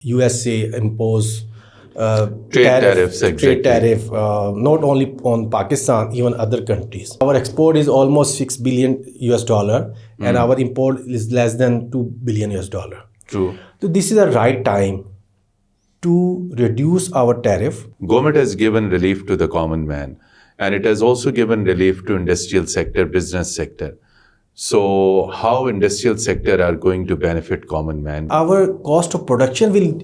USA impose tariffs, trade exactly. tariff, not only on Pakistan, even other countries. Our export is almost $6 billion US, and our import is less than $2 billion US. True. So this is the right time to reduce our tariff. Government has given relief to the common man, and it has also given relief to industrial sector, business sector. So how industrial sector are going to benefit common man? Our cost of production will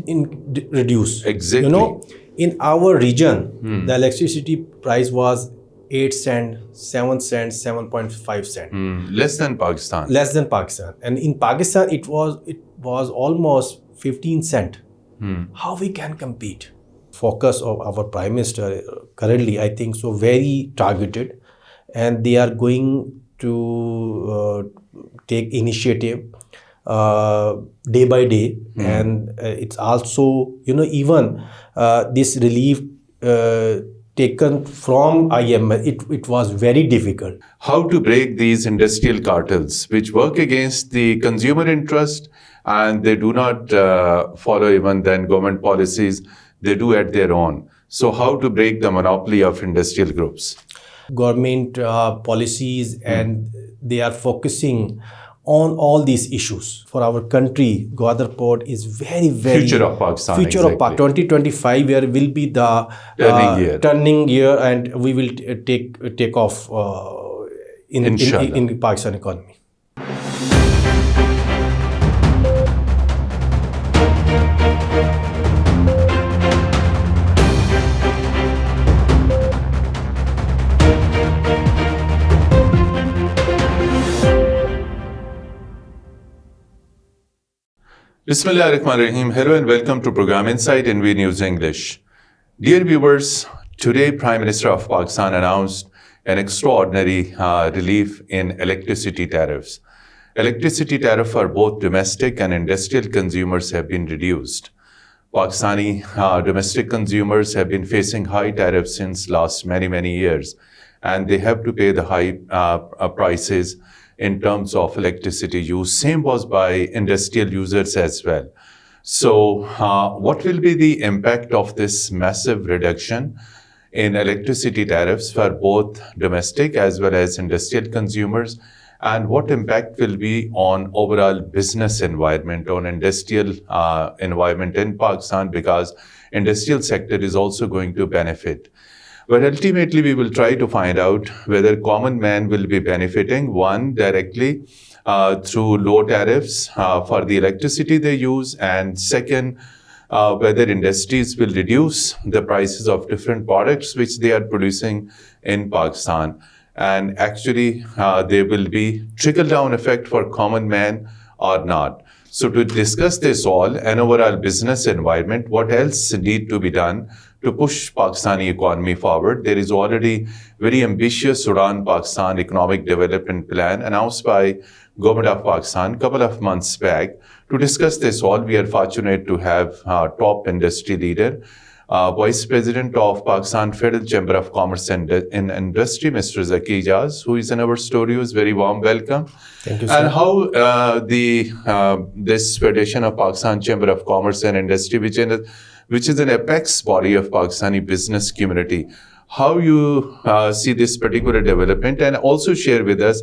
reduce. Exactly. You know, in our region, the electricity price was 8 cents, 7 cents, 7.5 cents. Less than Pakistan. Less than Pakistan. And in Pakistan, it was almost 15 cents. How we can compete? Focus of our Prime Minister currently, I think, so very targeted, and they are going to take initiative day by day, and it's also, even this relief taken from IMF, it was very difficult. How to break these industrial cartels which work against the consumer interest, and they do not follow even then government policies, they do at their own. So how to break the monopoly of industrial groups? Government policies, and they are focusing on all these issues. For our country, Gwadar Port is very, very... Future of Pakistan. Future exactly. of Pakistan. 2025 year will be the turning year, and we will take off in Pakistan economy. Bismillahirrahmanirrahim. Hello and welcome to program Insight in V News English. Dear viewers, today Prime Minister of Pakistan announced an extraordinary relief in electricity tariffs. Electricity tariff for both domestic and industrial consumers have been reduced. Pakistani domestic consumers have been facing high tariffs since last many years, and they have to pay the high prices in terms of electricity use. Same was by industrial users as well. So what will be the impact of this massive reduction in electricity tariffs for both domestic as well as industrial consumers? And what impact will be on overall business environment, on industrial environment in Pakistan, because industrial sector is also going to benefit. But ultimately, we will try to find out whether common man will be benefiting, one, directly through low tariffs for the electricity they use, and second, whether industries will reduce the prices of different products which they are producing in Pakistan. And actually, there will be trickle-down effect for common man or not. So to discuss this all, and overall business environment, what else need to be done to push Pakistani economy forward? There is already very ambitious Sudan-Pakistan economic development plan announced by Government of Pakistan a couple of months back. To discuss this all, we are fortunate to have top industry leader, Vice President of Pakistan Federal Chamber of Commerce and Industry, Mr. Zaki Aijaz, who is in our studios. Very warm welcome. Thank you, sir. And how this Federation of Pakistan Chamber of Commerce and Industry, which is an apex body of Pakistani business community, how you see this particular development, and also share with us,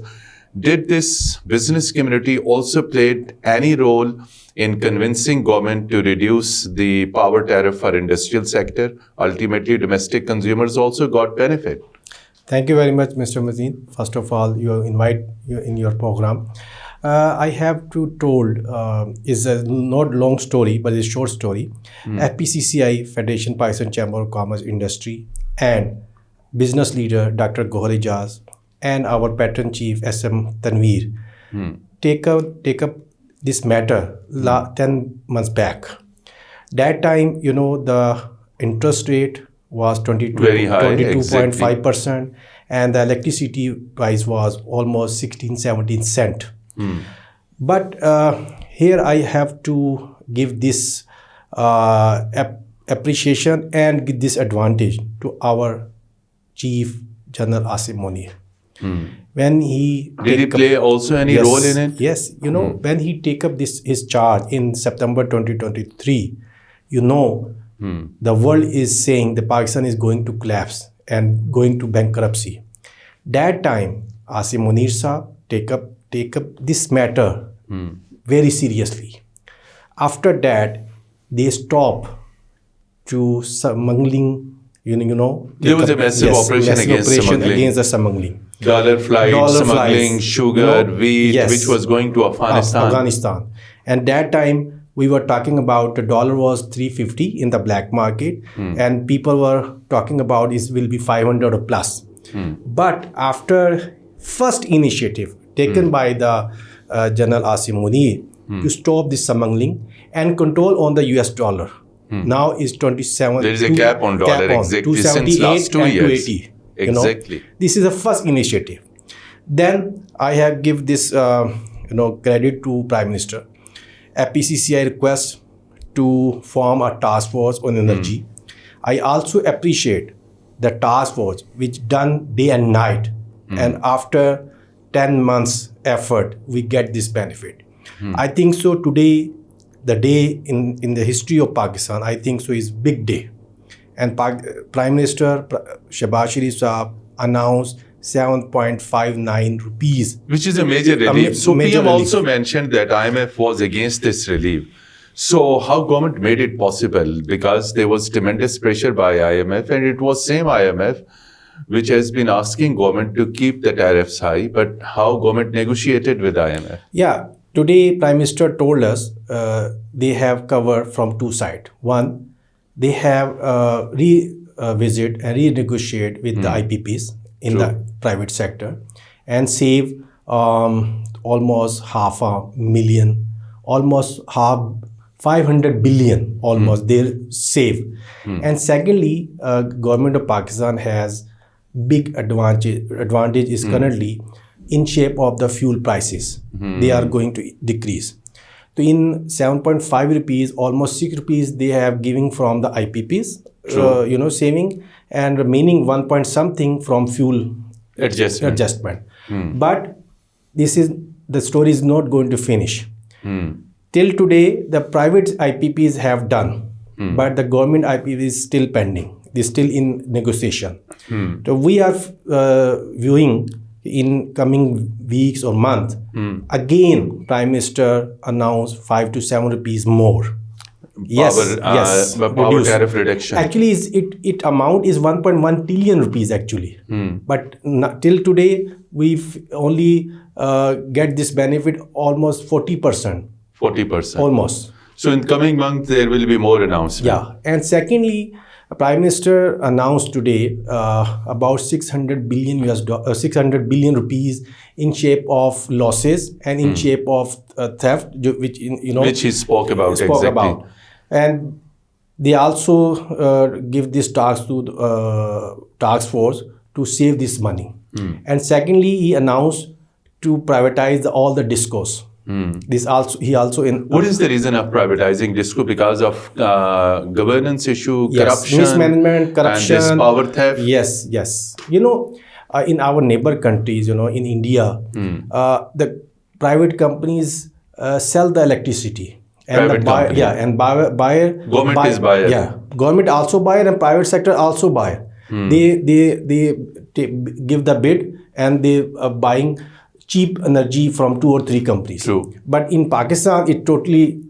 did this business community also played any role in convincing government to reduce the power tariff for industrial sector? Ultimately, domestic consumers also got benefit. Thank you very much, Mr. Mateen. First of all, you invite you in your program. I have to told, is a not long story, but it's a short story. FPCCI, Federation Pakistan Chamber of Commerce Industry, and business leader Dr. Aijaz, and our patron chief SM Tanveer take up this matter 10 months back. That time, the interest rate was 22.5%, and the electricity price was almost 16-17 cents. But here I have to give this appreciation and give this advantage to our Chief General Asim Munir. When he did he play also any role in it? Yes, when he take up his charge in September 2023, the world is saying the Pakistan is going to collapse and going to bankruptcy. That time, Asim Munir Saab take up this matter very seriously. After that, they stop to smuggling. There was a massive operation against the smuggling. Dollar flights, smuggling, sugar, wheat, which was going to Afghanistan. And that time, we were talking about the dollar was 350 in the black market, and people were talking about it will be 500 or plus. But after first initiative taken by the General Asim Munir to stop this smuggling and control on the US dollar, now is 27. There is a cap on dollar exactly since last 2 years. 280. Exactly. This is the first initiative. Then I have give this credit to Prime Minister. FPCCI request to form a task force on energy. I also appreciate the task force which done day and night, and after 10 months effort we get this benefit. I think so today, the day in the history of Pakistan, I think so is big day, and Prime Minister Shehbaz Sharif Saab announced 7.59 rupees, which is a major relief. So PM also mentioned that IMF was against this relief. So how government made it possible? Because there was tremendous pressure by IMF, and it was same IMF which has been asking government to keep the tariffs high. But how government negotiated with IMF? Yeah, today Prime Minister told us they have covered from two sides. One, they have revisit and renegotiate with the IPPs in the private sector and save almost 500,000, almost 500 billion almost they save. And secondly, government of Pakistan has big advantage is currently in shape of the fuel prices. They are going to decrease. So in 7.5 rupees, almost 6 rupees they have giving from the IPPs, saving, and remaining 1 point something from fuel adjustment. But the story is not going to finish. Till today, the private IPPs have done, but the government IPP is still pending. They're still in negotiation. So we are viewing in coming weeks or month, again, Prime Minister announced 5 to 7 rupees more. Power tariff reduction. Actually, it amount is 1.1 trillion rupees actually. But till today, we've only get this benefit almost 40%. 40%. Almost. So in coming month, there will be more announcements. Yeah. And secondly, Prime Minister announced today about 600 billion rupees in shape of losses and in shape of theft, which he spoke about. And they also give this task to the task force to save this money. And secondly, he announced to privatize all the discos. What is the reason of privatizing disco? Because of governance issue, corruption, mismanagement, corruption, and this power theft? Yes. In our neighbor countries, in India, the private companies sell the electricity. And private company. Buyer. Government is buyer. Yeah, government also buyer and private sector also buyer. They give the bid and they are buying cheap energy from 2 or 3 companies. True. But in Pakistan, it's totally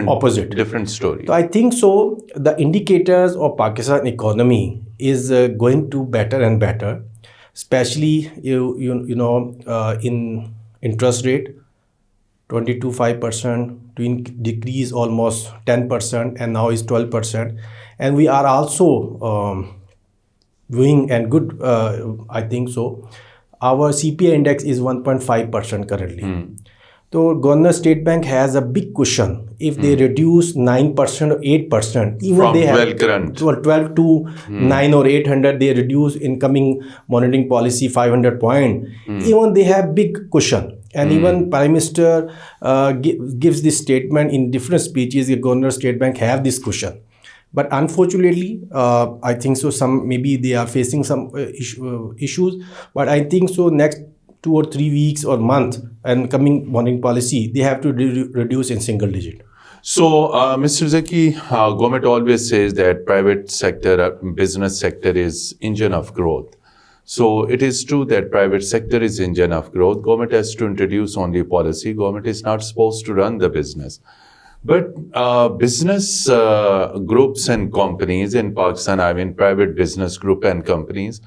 opposite. Different story. So I think so. The indicators of Pakistan economy is going to better and better, especially in interest rate, 22.5% to decrease almost 10%, and now is 12%. And we are also doing and good. I think so. Our CPI index is 1.5% currently. So Governor State Bank has a big cushion. If they reduce 9% or 8%, even from they have 12 to 9 or 800, they reduce incoming monitoring policy 500 point. Even they have big cushion. And even Prime Minister gives this statement in different speeches. The Governor State Bank have this cushion. But unfortunately, I think so maybe they are facing some issues. But I think so next 2 or 3 weeks or month and coming monitoring policy, they have to reduce in single digit. So, Mr. Zaki, government always says that private sector, business sector is engine of growth. So it is true that private sector is engine of growth. Government has to introduce only policy. Government is not supposed to run the business. But business groups and companies in Pakistan, I mean private business group and companies,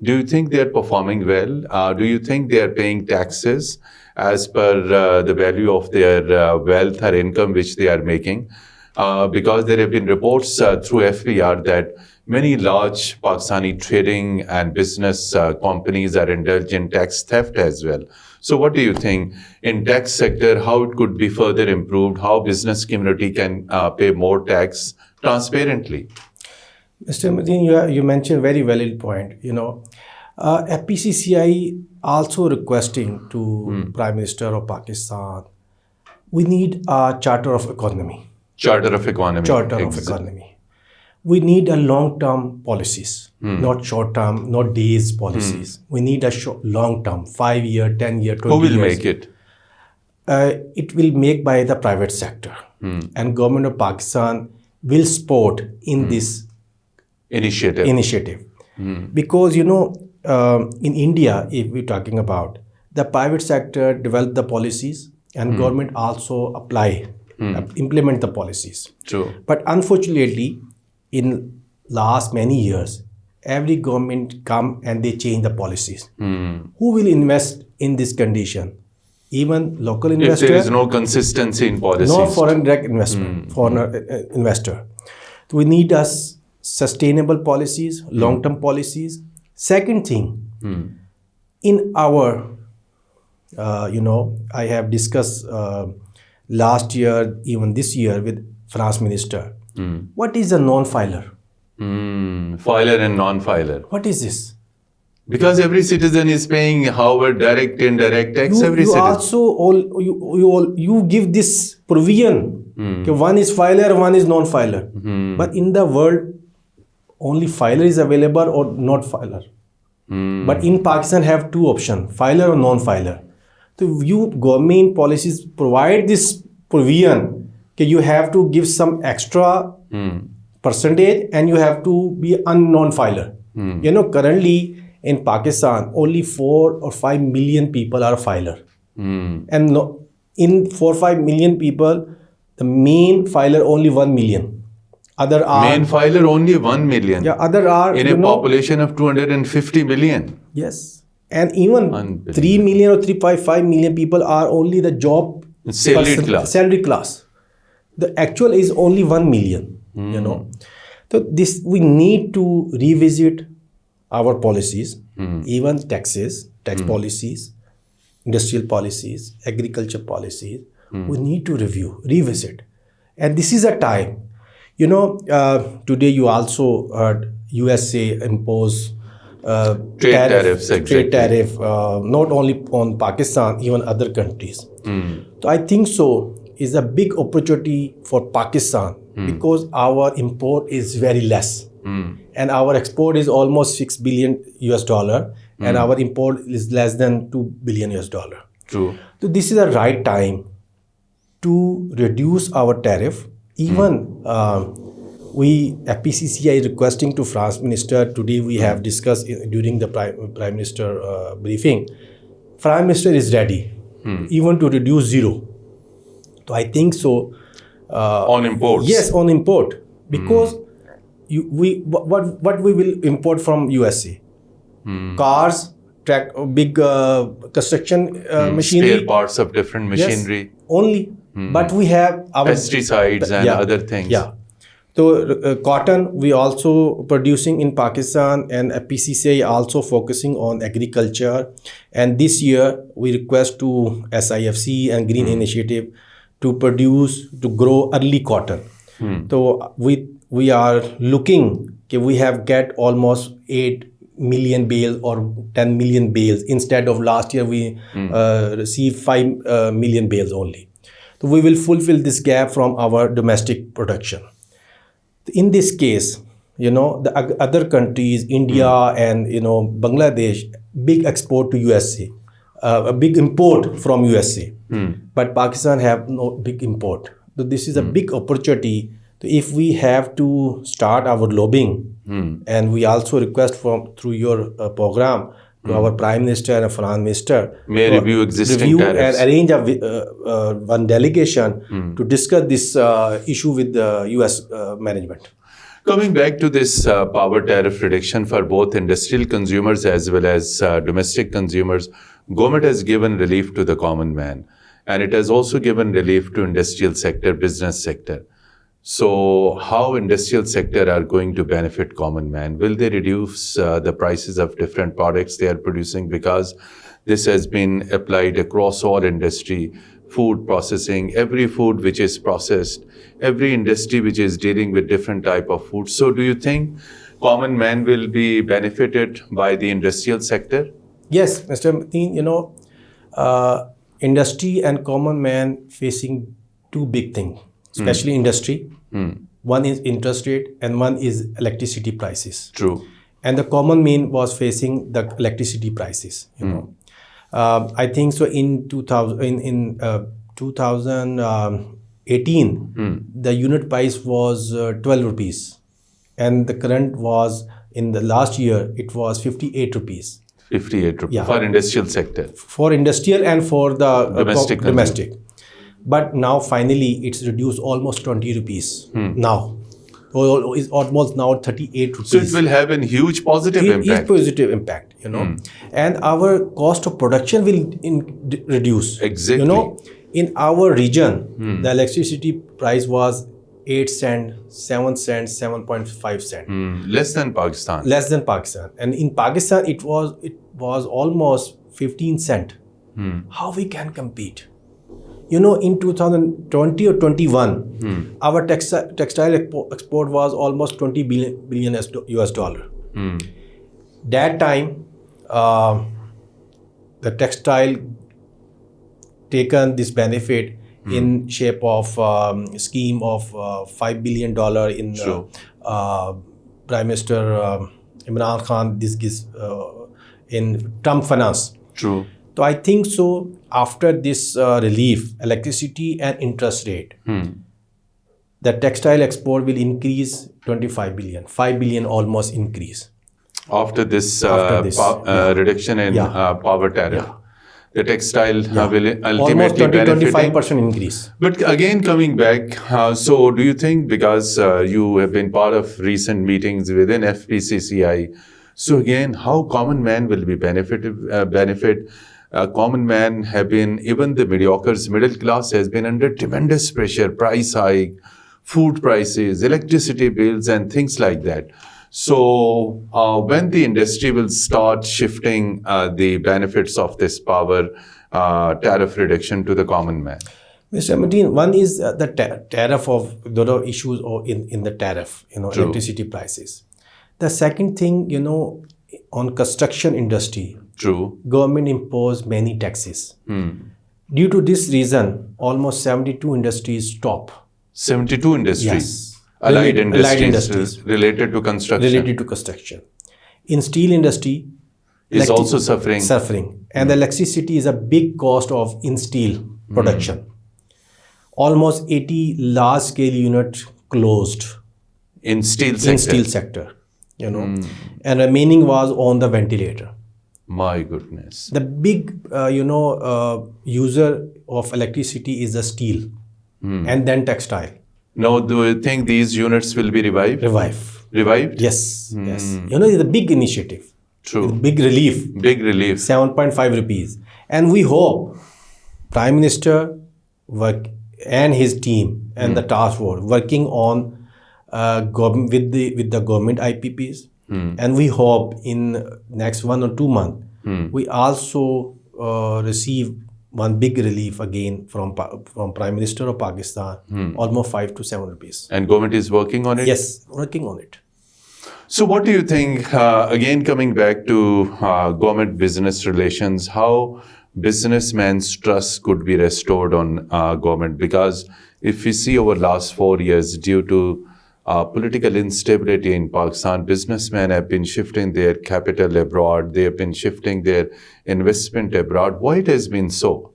do you think they are performing well? Do you think they are paying taxes as per the value of their wealth or income which they are making? Because there have been reports through FPR that many large Pakistani trading and business companies are indulged in tax theft as well. So what do you think in tax sector, how it could be further improved, how business community can pay more tax transparently? Mr. Mateen, you mentioned very valid point. FPCCI also requesting to Prime Minister of Pakistan, we need a charter of economy. Charter of economy. Charter of economy. We need a long-term policies, not short-term, not days policies. We need a long-term, 5-year, 10-year, 20 years. Who will make it? It will make by the private sector. And government of Pakistan will support in this initiative. Because, in India, if we're talking about, the private sector develop the policies and government also implement the policies. True. But unfortunately, in last many years, every government come and they change the policies. Who will invest in this condition? Even local investor. If there is no consistency in policies. No foreign direct investment, foreign investor. We need us sustainable policies, long-term policies. Second thing, in our, I have discussed last year, even this year with France Minister. What is a non-filer? Filer and non-filer. What is this? Because every citizen is paying however direct, indirect tax. Every citizen. You give this provision. Okay, one is filer, one is non-filer. But in the world, only filer is available or not filer. But in Pakistan have two options, filer or non-filer. So you government policies provide this provision. Okay, you have to give some extra percentage and you have to be a non-filer. Currently in Pakistan, only 4 or 5 million people are filer. And in 4 or 5 million people, the main filer only 1 million. Main filer only 1 million. Yeah, other are in a population of 250 million. Yes, and even 3 million or 3.5 million people are only the job salary class. The actual is only 1 million. So this we need to revisit our policies, even tax policies, industrial policies, agriculture policies. We need to revisit, and this is a time. Today you also heard USA impose trade tariff, not only on Pakistan, even other countries. So I think is a big opportunity for Pakistan because our import is very less and our export is almost $6 billion and our import is less than $2 billion. True. So this is the right time to reduce our tariff. Even FPCCI requesting to France Minister, today we have discussed during the Prime Minister briefing, Prime Minister is ready even to reduce zero. So I think on imports. Yes, on import. Because what we will import from USA? Cars, big construction machinery. Spare parts of different machinery. Yes, only. But we have our pesticides and other things. Yeah. So cotton we also producing in Pakistan, and FPCCI also focusing on agriculture. And this year we request to SIFC and Green Initiative to grow early cotton. So we are looking, we have get almost 8 million bales or 10 million bales. Instead of last year we received 5 million bales only. So we will fulfill this gap from our domestic production. In this case, the other countries, India and Bangladesh, big export to USA, a big import from USA. But Pakistan have no big import. that this is a big opportunity. If we have to start our lobbying, and we also request through your program to our Prime Minister and Finance Minister, may review existing tariffs. and arrange one delegation to discuss this issue with the US management. Coming back to this power tariff reduction for both industrial consumers as well as domestic consumers, government has given relief to the common man, and it has also given relief to industrial sector, business sector. So how industrial sector are going to benefit common man? Will they reduce the prices of different products they are producing? Because this has been applied across all industry, food processing, every food which is processed, every industry which is dealing with different type of food. So do you think common man will be benefited by the industrial sector? Yes, Mr. Mateen, industry and common man facing two big things, especially industry. One is interest rate and one is electricity prices. True. And the common man was facing the electricity prices. I think so. In 2018, the unit price was 12 rupees, and the current was in the last year it was 58 rupees. 58 rupees Yeah. for industrial sector. For industrial and for the Domestic. But now finally it's reduced almost 20 rupees now. So it's almost now 38 rupees. So it will have a huge positive It impact. is positive impact, and our cost of production will reduce. Exactly. In our region, the electricity price was 8 cent, 7 cent, 7.5 cent. Less than Pakistan. Less than Pakistan. And in Pakistan, it was almost 15 cent. How we can compete? In 2020 or 21, our textile export was almost 20 billion US dollar. That time, the textile taken this benefit in shape of scheme of $5 billion in Prime Minister Imran Khan. This gives in Trump finance. True. So I think so. After this relief, electricity and interest rate, the textile export will increase 25 billion, 5 billion almost increase. After this, reduction in power tariff, the textile will ultimately almost benefit. 25% increase. But again, coming back, so do you think, because you have been part of recent meetings within FPCCI, so again, how common man will be benefit? Common man have been, even the middle class has been under tremendous pressure, price hike, food prices, electricity bills, and things like that. So when the industry will start shifting the benefits of this power tariff reduction to the common man? Mr. Mateen, one is the tariff of the issues in the tariff, electricity prices. The second thing, on construction industry, True. government imposed many taxes. Due to this reason, almost 72 industries stop. 72 industries? Yes. Allied Allied industries related to construction. In steel industry, is also suffering. And the electricity is a big cost in steel production. Almost 80 large scale units closed. In steel sector. And remaining was on the ventilator. My goodness. The big, user of electricity is the steel and then textile. Now, do you think these units will be revived? Revived? Yes. Yes. It's a big initiative. True. Big relief. 7.5 rupees. And we hope Prime Minister and his team and the task force working on with the government IPPs, and we hope in next 1 or 2 months we also receive one big relief again from Prime Minister of Pakistan, almost 5 to 7 rupees. And government is working on it? Yes, working on it. So what do you think, again coming back to government business relations, how businessmen's trust could be restored on government? Because if we see over last 4 years, due to political instability in Pakistan, businessmen have been shifting their capital abroad, they have been shifting their investment abroad. Why it has been so?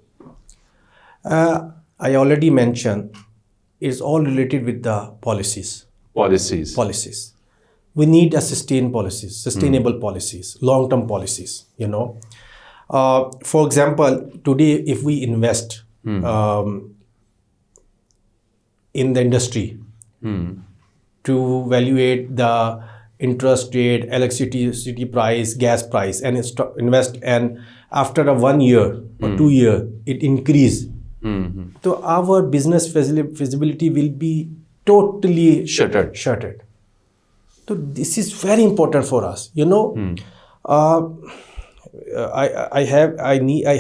I already mentioned is all related with the policies. Policies. We need a sustainable policies, long-term policies, For example, today, if we invest in the industry to evaluate the interest rate, electricity price, gas price, and invest, and after 1 year or 2 years, it increase. So our business feasibility will be totally Shuttered. So this is very important for us. I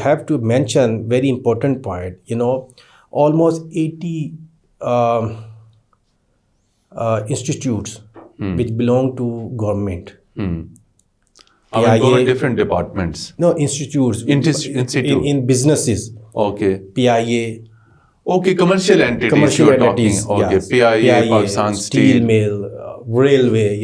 have to mention very important point. Almost 80 institutes which belong to government. Government different departments. No, institutes. Institute. In businesses. Okay. PIA. Okay, commercial entities you are talking. Okay, yes. PIA, Pakistan Steel Mill, railway,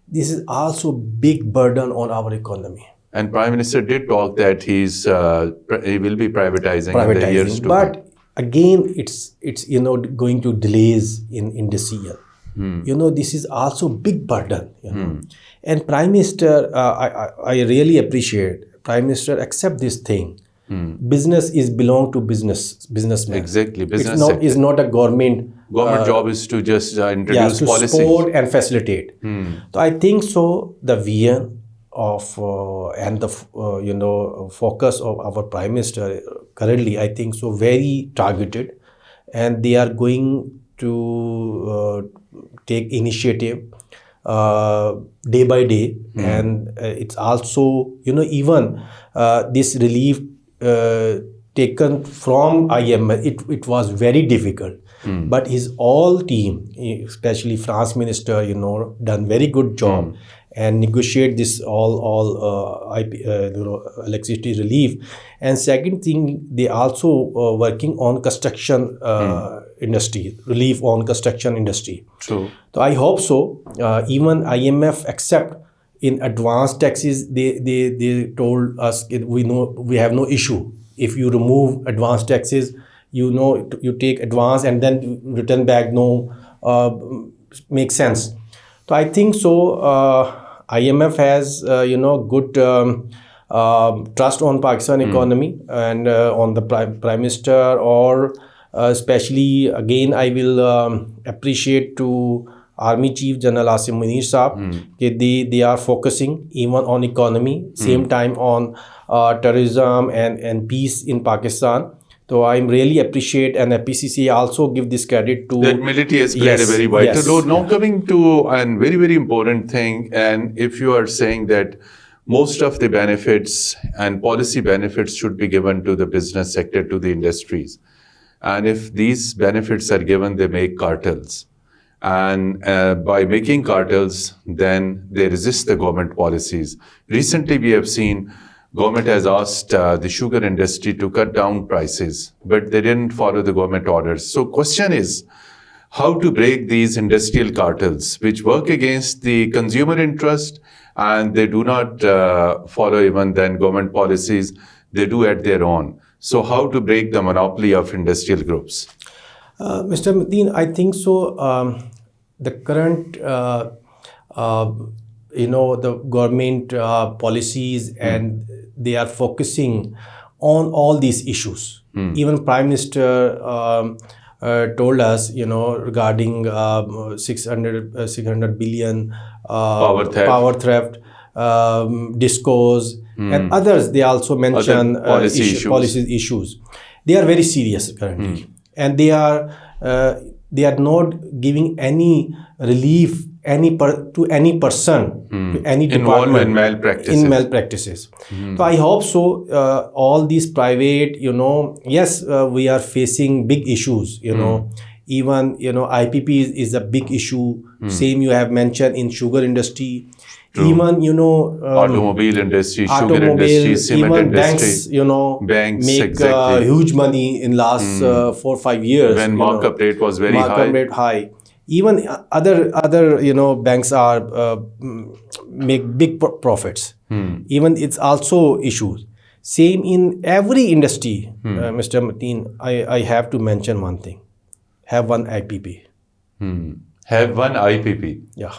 This is also big burden on our economy. And Prime Minister did talk that he will be privatizing in the years to come. But again, it's going to delays in decision. This is also big burden. And Prime Minister, I really appreciate Prime Minister accept this thing. Business is belong to businessmen. Exactly, It's not a government. Government job is to just introduce to policies. support and facilitate. So I think so. The vision of and the focus of our Prime Minister currently, I think so, very targeted, and they are going to take initiative day by day, and it's also even this relief taken from IMF. It was very difficult, but his all team, especially France Minister, done very good job and negotiate this all electricity relief. And second thing, they also working on construction industry, relief on construction industry. True. So I hope so. Even IMF accept in advance taxes. They told us we have no issue if you remove advance taxes. You take advance and then return back. No, makes sense. So I think so. IMF has good trust on Pakistan economy and on the Prime Minister, or especially again I will appreciate to Army Chief General Asim Munir Saab. They are focusing even on economy, same time on terrorism and peace in Pakistan. So I really appreciate, and FPCCI also give this credit to... That military has played a very vital role. Now coming to a very, very important thing, and if you are saying that most of the benefits and policy benefits should be given to the business sector, to the industries. And if these benefits are given, they make cartels. And by making cartels, then they resist the government policies. Recently, we have seen government has asked the sugar industry to cut down prices, but they didn't follow the government orders. So question is, how to break these industrial cartels, which work against the consumer interest, and they do not follow even then government policies, they do at their own. So how to break the monopoly of industrial groups? Mr. Mateen, I think so. The current, the government policies, and they are focusing on all these issues. Even Prime Minister told us, regarding 600 billion power theft, discos, and others. They also mention policy issues. They are very serious currently, and they are not giving any relief to any person, to any department in malpractices. So I hope so. All these private, yes, we are facing big issues. Even IPP is a big issue. Same you have mentioned in sugar industry. True. Even automobile industry, sugar industry, cement even industry, banks make exactly. huge money in last 4 or 5 years. When markup rate was very high. Even other banks are make big profits. Even it's also issues. Same in every industry, Mr. Mateen. I have to mention one thing. have one IPP. Have one IPP Yeah,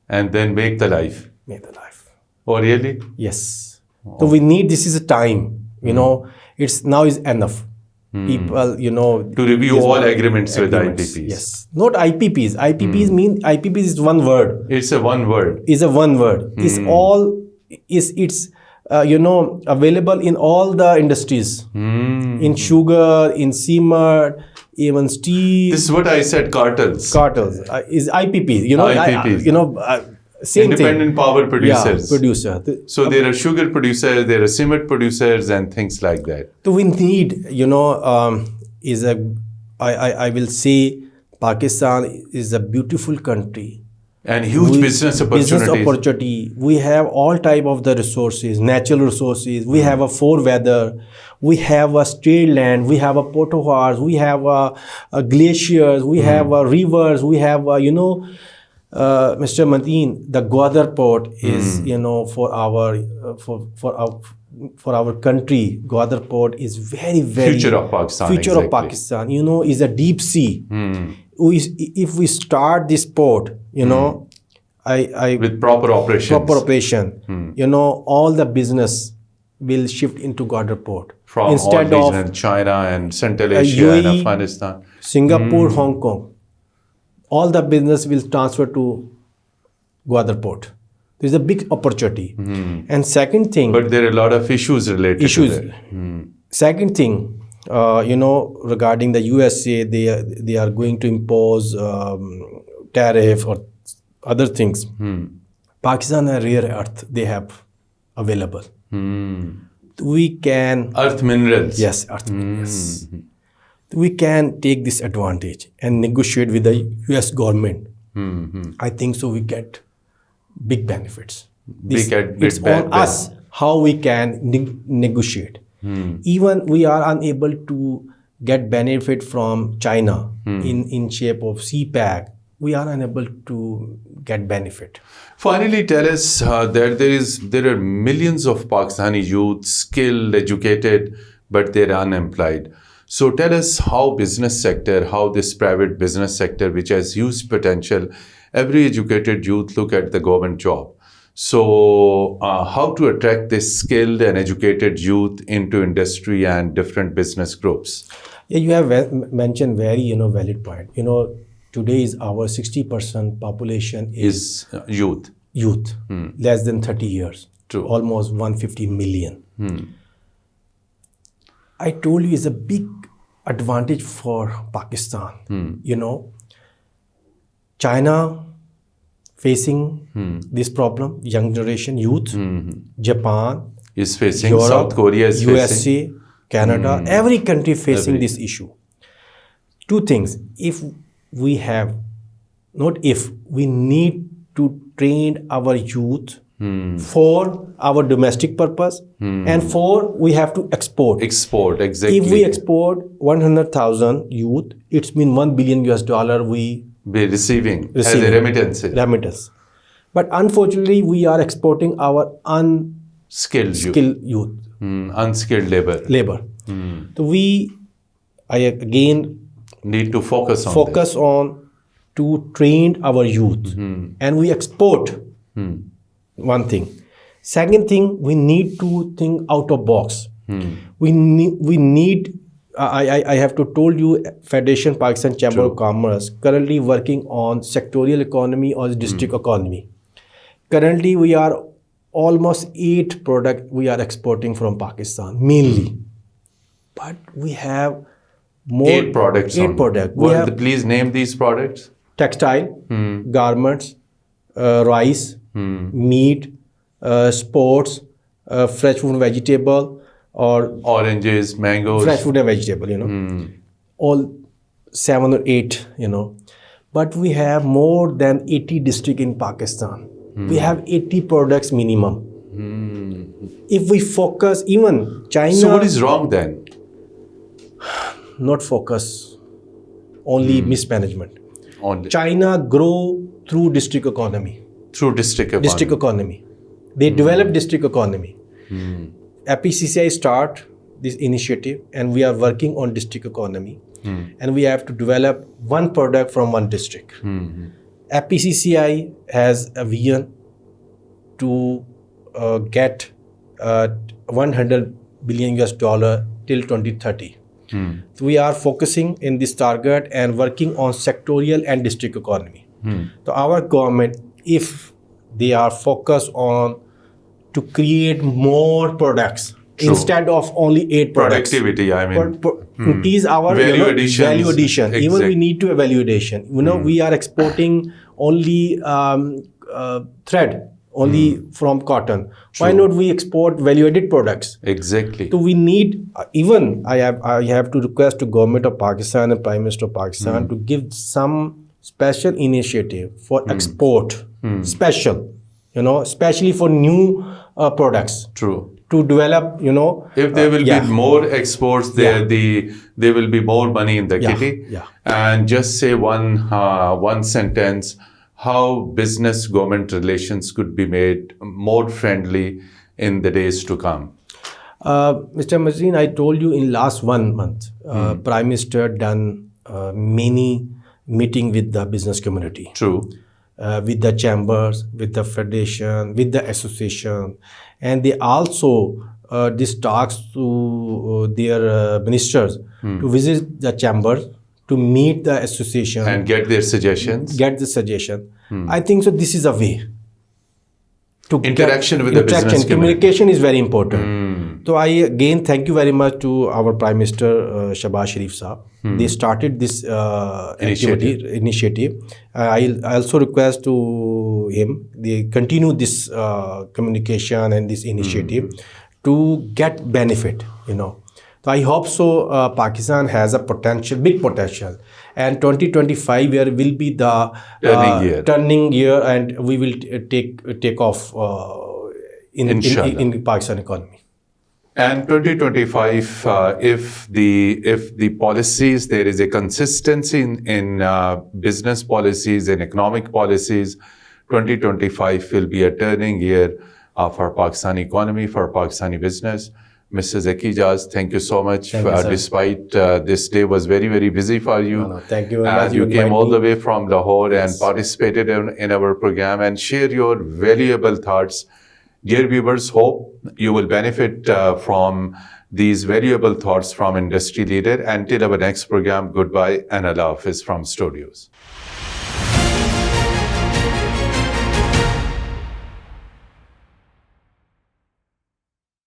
and then make the life. make the life. Oh, really? Yes. So we need, this is a time, it's now is enough. People, To review this all one- agreements with IPPs. Yes. Not IPPs. IPPs is one word. It's a one word. Is a one word. It's all, it's available in all the industries. In sugar, in cement, even steel, This is what I said, cartels. cartels, is IPPs. IPPs. Same Independent thing. power Yeah, producers. producer. So there are sugar producers, there are cement producers and things like that. So we need, I will say Pakistan is a beautiful country. And huge business opportunities. Business opportunity. We have all type of the resources, natural resources. We have a four weather. We have a straight land. We have a potholes. We have a glaciers. We have rivers. We have Mr. Mateen, the Gwadar port is for our country. Gwadar port is very Future of Pakistan, Future exactly. of Pakistan. Is a deep sea. If we start this port, I With proper operations. all the business will shift into Gwadar port From instead all of regions, China and Central Asia and UAE, Afghanistan. Singapore, Hong Kong. All the business will transfer to Gwadar port. There's a big opportunity. And second thing, But there are a lot of issues related to that. second thing, regarding the USA, they are going to impose tariff or other things. Pakistan and rare earth they have available. We can Earth minerals. yes, earth yes. We can take this advantage and negotiate with the US government. I think so. We get big benefits. It's on us how we can negotiate. Even we are unable to get benefit from China in shape of CPAC. We are unable to get benefit. Finally, tell us that there are millions of Pakistani youth, skilled, educated, but they're unemployed. So tell us how this private business sector, which has huge potential, every educated youth look at the government job. So how to attract this skilled and educated youth into industry and different business groups? Yeah, you have mentioned very valid point. Today is our 60% population is youth. Less than 30 years. True. Almost 150 million. I told you it's a big advantage for Pakistan. China facing this problem, young generation youth. Japan Is facing, Europe, South Korea is USA, facing. Canada, every country facing this issue. Two things. We need to train our youth for our domestic purpose and we have to export. Export, exactly. If we export 100,000 youth, it's mean $1 billion we be receiving as a remittance. But unfortunately, we are exporting our skilled youth. Unskilled labor. So I again need to focus on to train our youth and we export. One thing. Second thing, we need to think out of box. We need I have to told you, Federation Pakistan Chamber of Commerce currently working on sectorial economy or district economy. Currently, we are almost 8 products we are exporting from Pakistan mainly, but we have more 8 products. Please name these products. Textile, garments, rice, meat, sports, fresh food and vegetable, or oranges, mangoes. Fresh food and vegetable, all 7 or 8, But we have more than 80 districts in Pakistan. We have 80 products minimum. If we focus, even China... So what is wrong then? Not focus, only mismanagement. Only. China grow through district economy. District economy. They develop district economy. FPCCI start this initiative and we are working on district economy. and we have to develop one product from one district. FPCCI has a vision to get 100 billion US dollar till 2030. So we are focusing in this target and working on sectorial and district economy. So our government, if they are focused on to create more products instead of only 8 products. Productivity, I mean. Increase our Value addition. Value addition. Even we need to value addition. We are exporting only thread, only from cotton. Why not we export value-added products? Exactly. So we need, even I have to request to Government of Pakistan and Prime Minister of Pakistan to give some special initiative for export, special, especially for new products. True. To develop, If there will be more exports, there will be more money in the kitty. And just say one sentence, how business-government relations could be made more friendly in the days to come. Mr. Mateen, I told you in last 1 month, Prime Minister done many meeting with the business community. True. With the chambers, with the federation, with the association, and they also this talks to their ministers to visit the chambers, to meet the association and get their suggestions. Get the suggestion. I think so. This is a way to interaction with the business communication is very important. So I again thank you very much to our Prime Minister Shahbaz Sharif Saab. They started this initiative. I also request to him they continue this communication and this initiative to get benefit. So I hope so. Pakistan has a big potential, and 2025 year will be the turning year, and we will take off in Pakistan economy. And 2025, if the policies, there is a consistency in business policies and economic policies, 2025 will be a turning year for Pakistani economy, for Pakistani business. Mr. Zaki Aijaz, thank you so much. Despite this day was very, very busy for you. No, thank you very much. You came all the way from Lahore and participated in our program and share your valuable thoughts. Dear viewers, hope you will benefit from these valuable thoughts from industry leader. Until our next program, goodbye and Allah Hafiz from studios.